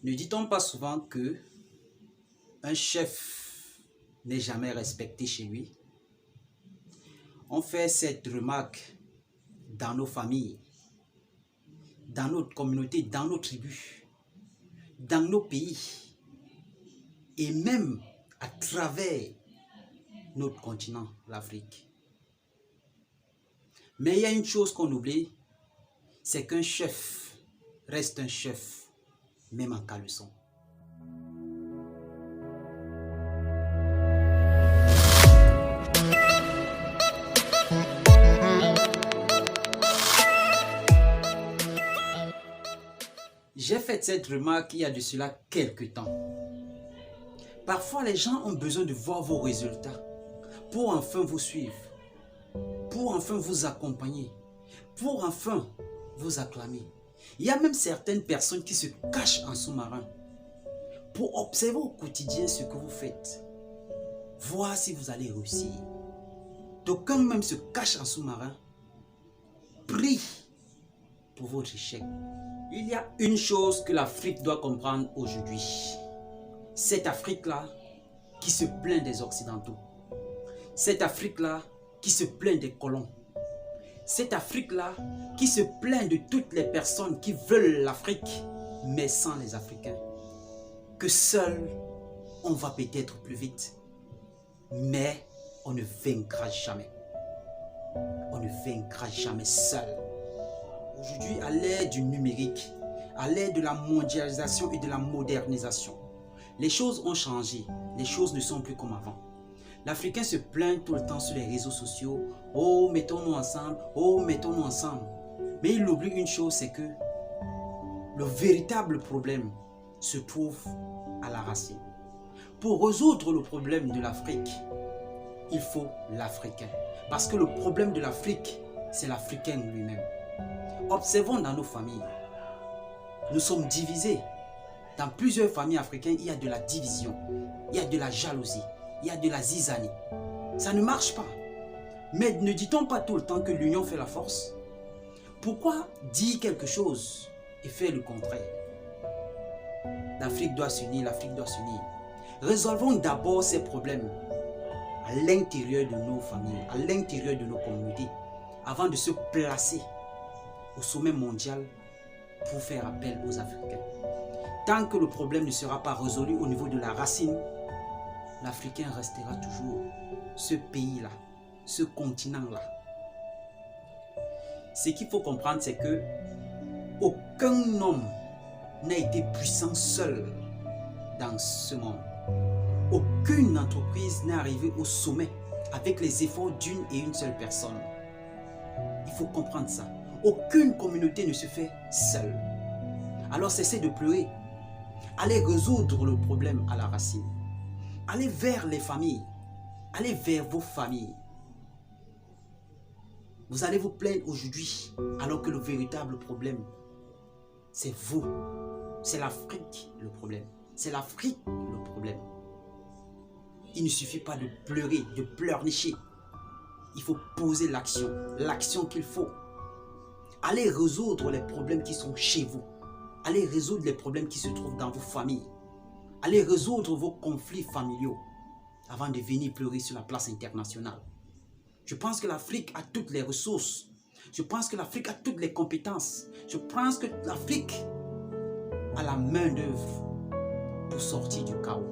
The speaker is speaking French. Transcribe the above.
Ne dit-on pas souvent que un chef n'est jamais respecté chez lui? On fait cette remarque dans nos familles, dans notre communauté, dans nos tribus, dans nos pays et même à travers notre continent, l'Afrique. Mais il y a une chose qu'on oublie, c'est qu'un chef reste un chef, même en caleçon. J'ai fait cette remarque il y a de cela quelques temps. Parfois, les gens ont besoin de voir vos résultats pour enfin vous suivre, pour enfin vous accompagner, pour enfin vous acclamer. Il y a même certaines personnes qui se cachent en sous-marin pour observer au quotidien ce que vous faites, voir si vous allez réussir. D'aucuns même se cachent en sous-marin, prient pour votre échec. Il y a une chose que l'Afrique doit comprendre aujourd'hui. Cette Afrique-là qui se plaint des Occidentaux. Cette Afrique-là qui se plaint des colons. Cette Afrique-là qui se plaint de toutes les personnes qui veulent l'Afrique, mais sans les Africains. Que seul, on va peut-être plus vite, mais on ne vaincra jamais. On ne vaincra jamais seul. Aujourd'hui, à l'ère du numérique, à l'ère de la mondialisation et de la modernisation, les choses ont changé, les choses ne sont plus comme avant. L'Africain se plaint tout le temps sur les réseaux sociaux. Oh, mettons-nous ensemble, oh, mettons-nous ensemble. Mais il oublie une chose, c'est que le véritable problème se trouve à la racine. Pour résoudre le problème de l'Afrique, il faut l'Africain. Parce que le problème de l'Afrique, c'est l'Africain lui-même. Observons dans nos familles. Nous sommes divisés. Dans plusieurs familles africaines, il y a de la division, il y a de la jalousie, il y a de la zizanie. Ça ne marche pas. Mais ne dit-on pas tout le temps que l'union fait la force? Pourquoi dire quelque chose et faire le contraire? L'Afrique doit s'unir, l'Afrique doit s'unir. Résolvons d'abord ces problèmes à l'intérieur de nos familles, à l'intérieur de nos communautés, avant de se placer au sommet mondial pour faire appel aux Africains. Tant que le problème ne sera pas résolu au niveau de la racine, l'Africain restera toujours ce pays-là, ce continent-là. Ce qu'il faut comprendre, c'est que aucun homme n'a été puissant seul dans ce monde. Aucune entreprise n'est arrivée au sommet avec les efforts d'une et une seule personne. Il faut comprendre ça. Aucune communauté ne se fait seule. Alors cessez de pleurer. Allez résoudre le problème à la racine. Allez vers les familles. Allez vers vos familles. Vous allez vous plaindre aujourd'hui alors que le véritable problème, c'est vous. C'est l'Afrique le problème. C'est l'Afrique le problème. Il ne suffit pas de pleurer, de pleurnicher. Il faut poser l'action. L'action qu'il faut. Allez résoudre les problèmes qui sont chez vous. Allez résoudre les problèmes qui se trouvent dans vos familles. Allez résoudre vos conflits familiaux avant de venir pleurer sur la place internationale. Je pense que l'Afrique a toutes les ressources. Je pense que l'Afrique a toutes les compétences. Je pense que l'Afrique a la main d'œuvre pour sortir du chaos.